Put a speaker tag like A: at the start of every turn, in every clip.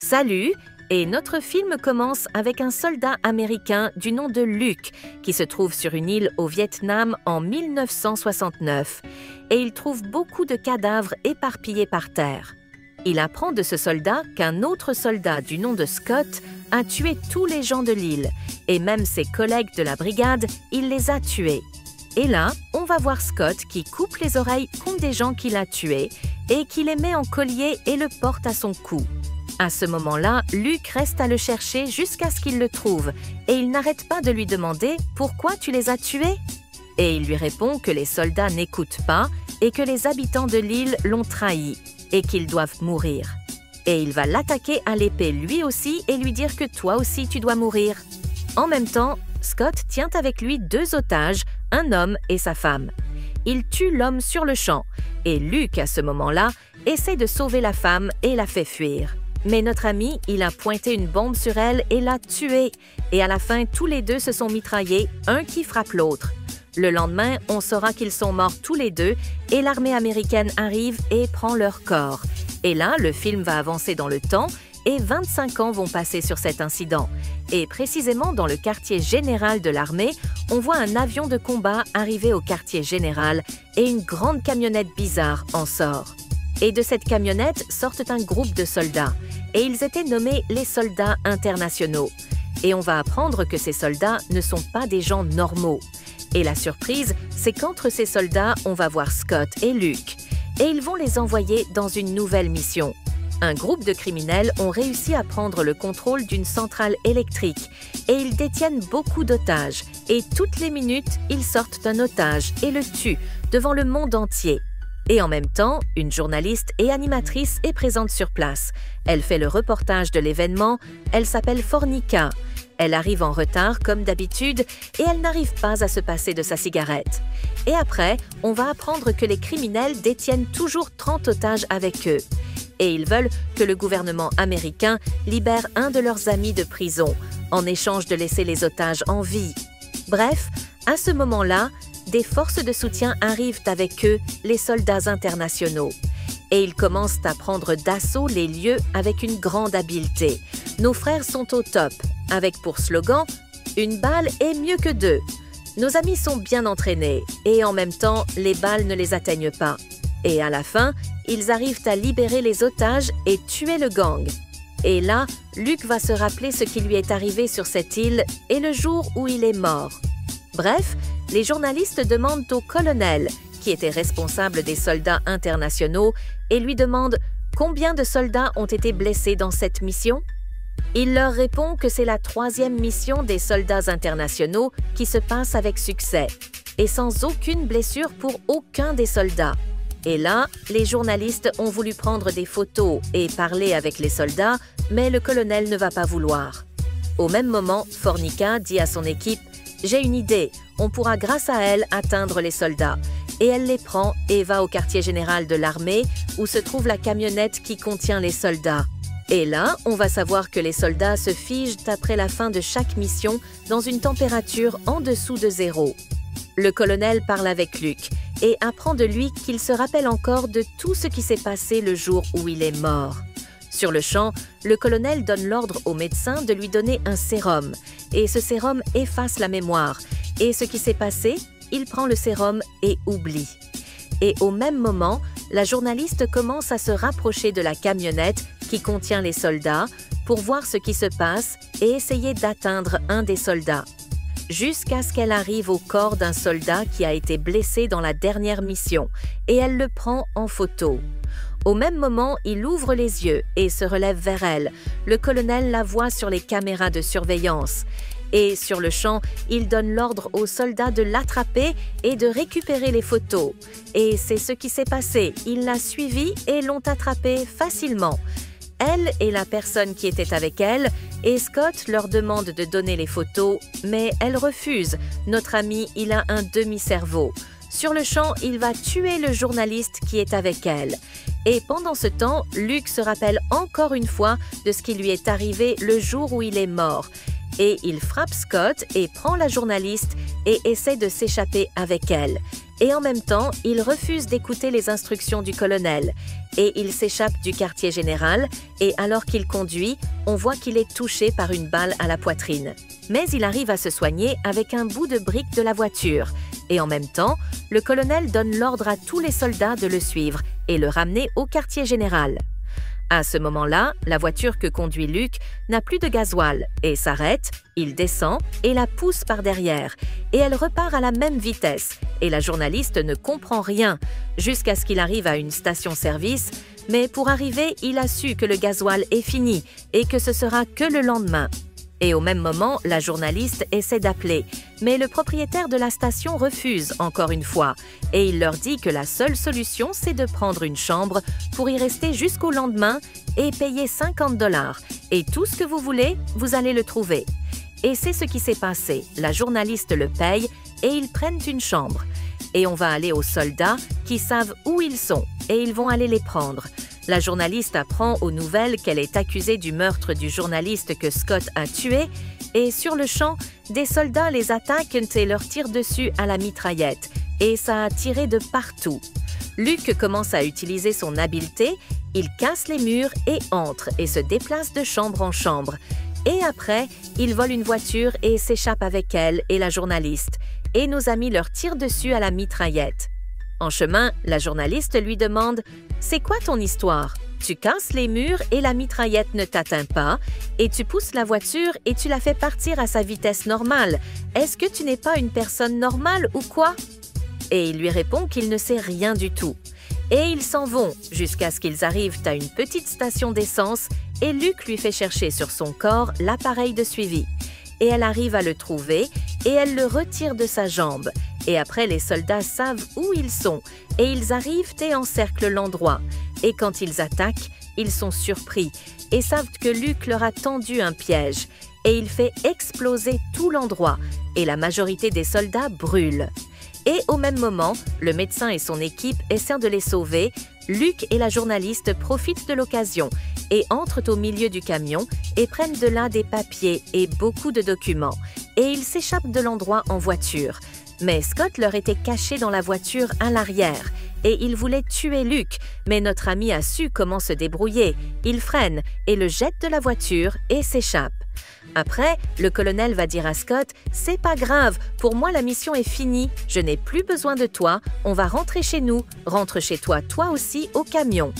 A: Salut! Et notre film commence avec un soldat américain du nom de Luke qui se trouve sur une île au Vietnam en 1969 et il trouve beaucoup de cadavres éparpillés par terre. Il apprend de ce soldat qu'un autre soldat du nom de Scott a tué tous les gens de l'île et même ses collègues de la brigade, il les a tués. Et là, on va voir Scott qui coupe les oreilles contre des gens qu'il a tués et qui les met en collier et le porte à son cou. À ce moment-là, Luke reste à le chercher jusqu'à ce qu'il le trouve et il n'arrête pas de lui demander « Pourquoi tu les as tués ?» Et il lui répond que les soldats n'écoutent pas et que les habitants de l'île l'ont trahi et qu'ils doivent mourir. Et il va l'attaquer à l'épée lui aussi et lui dire que toi aussi tu dois mourir. En même temps, Scott tient avec lui deux otages, un homme et sa femme. Il tue l'homme sur le champ et Luke, à ce moment-là, essaie de sauver la femme et la fait fuir. Mais notre ami, il a pointé une bombe sur elle et l'a tuée. Et à la fin, tous les deux se sont mitraillés, un qui frappe l'autre. Le lendemain, on saura qu'ils sont morts tous les deux et l'armée américaine arrive et prend leur corps. Et là, le film va avancer dans le temps et 25 ans vont passer sur cet incident. Et précisément dans le quartier général de l'armée, on voit un avion de combat arriver au quartier général et une grande camionnette bizarre en sort. Et de cette camionnette sortent un groupe de soldats. Et ils étaient nommés les soldats internationaux. Et on va apprendre que ces soldats ne sont pas des gens normaux. Et la surprise, c'est qu'entre ces soldats, on va voir Scott et Luke. Et ils vont les envoyer dans une nouvelle mission. Un groupe de criminels ont réussi à prendre le contrôle d'une centrale électrique. Et ils détiennent beaucoup d'otages. Et toutes les minutes, ils sortent un otage et le tuent devant le monde entier. Et en même temps, une journaliste et animatrice est présente sur place. Elle fait le reportage de l'événement. Elle s'appelle Fornica. Elle arrive en retard comme d'habitude et elle n'arrive pas à se passer de sa cigarette. Et après, on va apprendre que les criminels détiennent toujours 30 otages avec eux. Et ils veulent que le gouvernement américain libère un de leurs amis de prison, en échange de laisser les otages en vie. Bref, à ce moment-là, des forces de soutien arrivent avec eux, les soldats internationaux. Et ils commencent à prendre d'assaut les lieux avec une grande habileté. Nos frères sont au top, avec pour slogan « Une balle est mieux que deux ». Nos amis sont bien entraînés et en même temps, les balles ne les atteignent pas. Et à la fin, ils arrivent à libérer les otages et tuer le gang. Et là, Luke va se rappeler ce qui lui est arrivé sur cette île et le jour où il est mort. Bref, les journalistes demandent au colonel, qui était responsable des soldats internationaux, et lui demandent combien de soldats ont été blessés dans cette mission. Il leur répond que c'est la 3e mission des soldats internationaux qui se passe avec succès, et sans aucune blessure pour aucun des soldats. Et là, les journalistes ont voulu prendre des photos et parler avec les soldats, mais le colonel ne va pas vouloir. Au même moment, Fornica dit à son équipe « J'ai une idée, on pourra grâce à elle atteindre les soldats. » Et elle les prend et va au quartier général de l'armée où se trouve la camionnette qui contient les soldats. Et là, on va savoir que les soldats se figent après la fin de chaque mission dans une température en dessous de 0. Le colonel parle avec Luke et apprend de lui qu'il se rappelle encore de tout ce qui s'est passé le jour où il est mort. Sur le champ, le colonel donne l'ordre au médecin de lui donner un sérum. Et ce sérum efface la mémoire. Et ce qui s'est passé, il prend le sérum et oublie. Et au même moment, la journaliste commence à se rapprocher de la camionnette qui contient les soldats pour voir ce qui se passe et essayer d'atteindre un des soldats. Jusqu'à ce qu'elle arrive au corps d'un soldat qui a été blessé dans la dernière mission et elle le prend en photo. Au même moment, il ouvre les yeux et se relève vers elle. Le colonel la voit sur les caméras de surveillance. Et sur le champ, il donne l'ordre aux soldats de l'attraper et de récupérer les photos. Et c'est ce qui s'est passé. Ils l'a suivie et l'ont attrapée facilement. Elle et la personne qui était avec elle, et Scott leur demande de donner les photos, mais elle refuse. Notre ami, il a un demi-cerveau. Sur le champ, il va tuer le journaliste qui est avec elle. Et pendant ce temps, Luke se rappelle encore une fois de ce qui lui est arrivé le jour où il est mort. Et il frappe Scott et prend la journaliste et essaie de s'échapper avec elle. Et en même temps, il refuse d'écouter les instructions du colonel. Et il s'échappe du quartier général et alors qu'il conduit, on voit qu'il est touché par une balle à la poitrine. Mais il arrive à se soigner avec un bout de brique de la voiture. Et en même temps, le colonel donne l'ordre à tous les soldats de le suivre et le ramener au quartier général. À ce moment-là, la voiture que conduit Luke n'a plus de gasoil et s'arrête, il descend et la pousse par derrière. Et elle repart à la même vitesse. Et la journaliste ne comprend rien jusqu'à ce qu'il arrive à une station-service. Mais pour arriver, il a su que le gasoil est fini et que ce sera que le lendemain. Et au même moment, la journaliste essaie d'appeler. Mais le propriétaire de la station refuse encore une fois. Et il leur dit que la seule solution, c'est de prendre une chambre pour y rester jusqu'au lendemain et payer 50 $. Et tout ce que vous voulez, vous allez le trouver. Et c'est ce qui s'est passé. La journaliste le paye et ils prennent une chambre. Et on va aller aux soldats qui savent où ils sont et ils vont aller les prendre. La journaliste apprend aux nouvelles qu'elle est accusée du meurtre du journaliste que Scott a tué et sur le champ, des soldats les attaquent et leur tirent dessus à la mitraillette et ça a tiré de partout. Luke commence à utiliser son habileté, il casse les murs et entre et se déplace de chambre en chambre. Et après, il vole une voiture et s'échappe avec elle et la journaliste. Et nos amis leur tirent dessus à la mitraillette. En chemin, la journaliste lui demande « C'est quoi ton histoire? Tu casses les murs et la mitraillette ne t'atteint pas, et tu pousses la voiture et tu la fais partir à sa vitesse normale. Est-ce que tu n'es pas une personne normale ou quoi ?» Et il lui répond qu'il ne sait rien du tout. Et ils s'en vont jusqu'à ce qu'ils arrivent à une petite station d'essence et Luke lui fait chercher sur son corps l'appareil de suivi. Et elle arrive à le trouver et elle le retire de sa jambe. Et après, les soldats savent où ils sont et ils arrivent et encerclent l'endroit. Et quand ils attaquent, ils sont surpris et savent que Luke leur a tendu un piège. Et il fait exploser tout l'endroit et la majorité des soldats brûlent. Et au même moment, le médecin et son équipe essaient de les sauver. Luke et la journaliste profitent de l'occasion et entrent au milieu du camion et prennent de là des papiers et beaucoup de documents. Et ils s'échappent de l'endroit en voiture. Mais Scott leur était caché dans la voiture à l'arrière et il voulait tuer Luke, mais notre ami a su comment se débrouiller. Il freine et le jette de la voiture et s'échappe. Après, le colonel va dire à Scott « C'est pas grave, pour moi la mission est finie, je n'ai plus besoin de toi, on va rentrer chez nous, rentre chez toi, toi aussi, au camion. »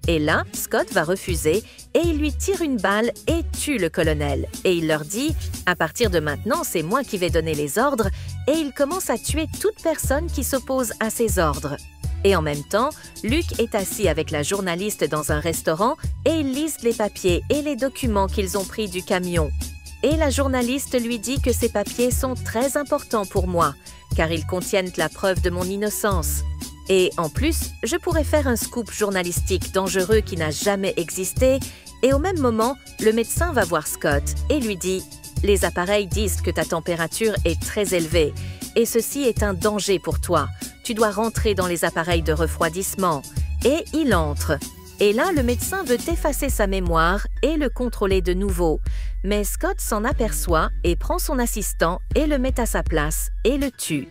A: Et là, Scott va refuser et il lui tire une balle et tue le colonel. Et il leur dit « À partir de maintenant, c'est moi qui vais donner les ordres. » Et il commence à tuer toute personne qui s'oppose à ses ordres. Et en même temps, Luke est assis avec la journaliste dans un restaurant et ils lisent les papiers et les documents qu'ils ont pris du camion. Et la journaliste lui dit que ces papiers sont très importants pour moi, car ils contiennent la preuve de mon innocence. Et en plus, je pourrais faire un scoop journalistique dangereux qui n'a jamais existé. Et au même moment, le médecin va voir Scott et lui dit « Les appareils disent que ta température est très élevée et ceci est un danger pour toi. Tu dois rentrer dans les appareils de refroidissement. » Et il entre. Et là, le médecin veut effacer sa mémoire et le contrôler de nouveau. Mais Scott s'en aperçoit et prend son assistant et le met à sa place et le tue.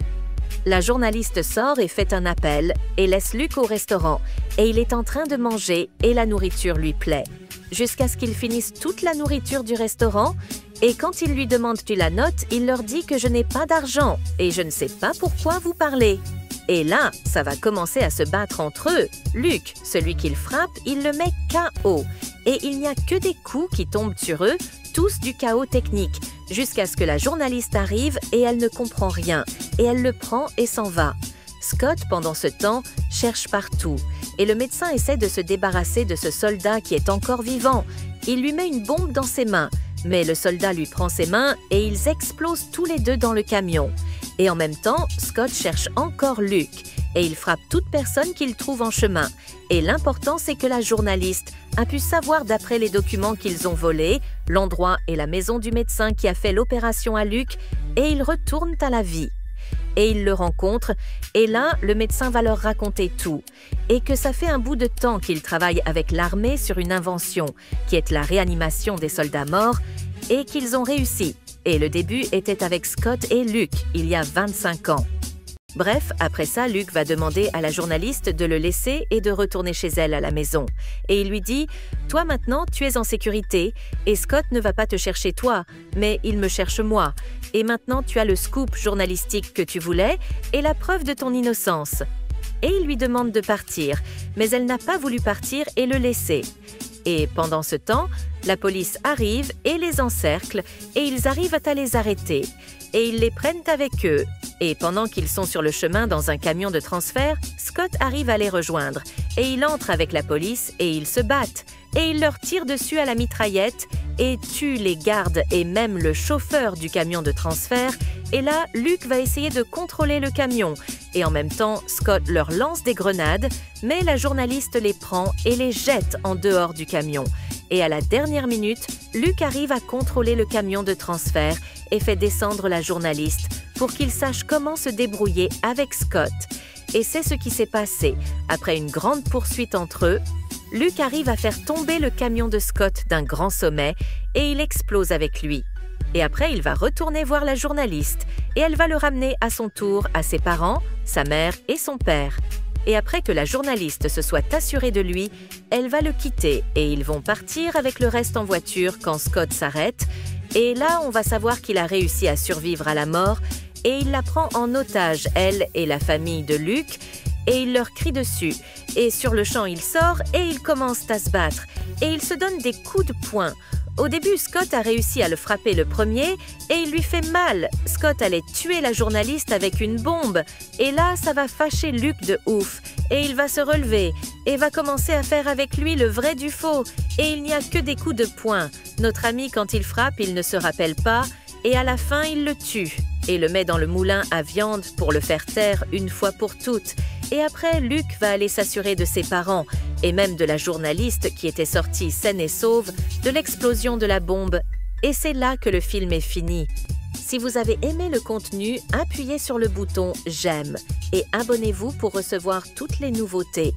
A: La journaliste sort et fait un appel et laisse Luke au restaurant. Et il est en train de manger et la nourriture lui plaît. Jusqu'à ce qu'il finisse toute la nourriture du restaurant. Et quand ils lui demandent la note, il leur dit que je n'ai pas d'argent et je ne sais pas pourquoi vous parlez. Et là, ça va commencer à se battre entre eux. Luke, celui qu'il frappe, il le met KO. Et il n'y a que des coups qui tombent sur eux, tous du chaos technique, jusqu'à ce que la journaliste arrive et elle ne comprend rien. Et elle le prend et s'en va. Scott, pendant ce temps, cherche partout. Et le médecin essaie de se débarrasser de ce soldat qui est encore vivant. Il lui met une bombe dans ses mains. Mais le soldat lui prend ses mains et ils explosent tous les deux dans le camion. Et en même temps, Scott cherche encore Luke et il frappe toute personne qu'il trouve en chemin. Et l'important, c'est que la journaliste a pu savoir d'après les documents qu'ils ont volés, l'endroit et la maison du médecin qui a fait l'opération à Luke et ils retournent à la vie. Et ils le rencontrent et là, le médecin va leur raconter tout et que ça fait un bout de temps qu'ils travaillent avec l'armée sur une invention qui est la réanimation des soldats morts et qu'ils ont réussi. Et le début était avec Scott et Luke, il y a 25 ans. Bref, après ça, Luke va demander à la journaliste de le laisser et de retourner chez elle à la maison. Et il lui dit « Toi maintenant, tu es en sécurité et Scott ne va pas te chercher toi, mais il me cherche moi. Et maintenant, tu as le scoop journalistique que tu voulais et la preuve de ton innocence. » Et il lui demande de partir, mais elle n'a pas voulu partir et le laisser. Et pendant ce temps, la police arrive et les encercle et ils arrivent à les arrêter. Et ils les prennent avec eux. Et pendant qu'ils sont sur le chemin dans un camion de transfert, Scott arrive à les rejoindre. Et il entre avec la police et ils se battent. Et il leur tire dessus à la mitraillette et tue les gardes et même le chauffeur du camion de transfert. Et là, Luke va essayer de contrôler le camion. Et en même temps, Scott leur lance des grenades, mais la journaliste les prend et les jette en dehors du camion. Et à la dernière minute, Luke arrive à contrôler le camion de transfert et fait descendre la journaliste pour qu'il sache comment se débrouiller avec Scott. Et c'est ce qui s'est passé. Après une grande poursuite entre eux, Luke arrive à faire tomber le camion de Scott d'un grand sommet et il explose avec lui. Et après, il va retourner voir la journaliste et elle va le ramener à son tour à ses parents, sa mère et son père. Et après que la journaliste se soit assurée de lui, elle va le quitter et ils vont partir avec le reste en voiture quand Scott s'arrête. Et là, on va savoir qu'il a réussi à survivre à la mort et il la prend en otage, elle et la famille de Luke, et il leur crie dessus. Et sur le champ, il sort et ils commencent à se battre. Et ils se donnent des coups de poing. Au début, Scott a réussi à le frapper le premier et il lui fait mal. Scott allait tuer la journaliste avec une bombe. Et là, ça va fâcher Luke de ouf. Et il va se relever et va commencer à faire avec lui le vrai du faux. Et il n'y a que des coups de poing. Notre ami, quand il frappe, il ne se rappelle pas. Et à la fin, il le tue et le met dans le moulin à viande pour le faire taire une fois pour toutes. Et après, Luke va aller s'assurer de ses parents et même de la journaliste qui était sortie saine et sauve de l'explosion de la bombe. Et c'est là que le film est fini. Si vous avez aimé le contenu, appuyez sur le bouton « J'aime » et abonnez-vous pour recevoir toutes les nouveautés.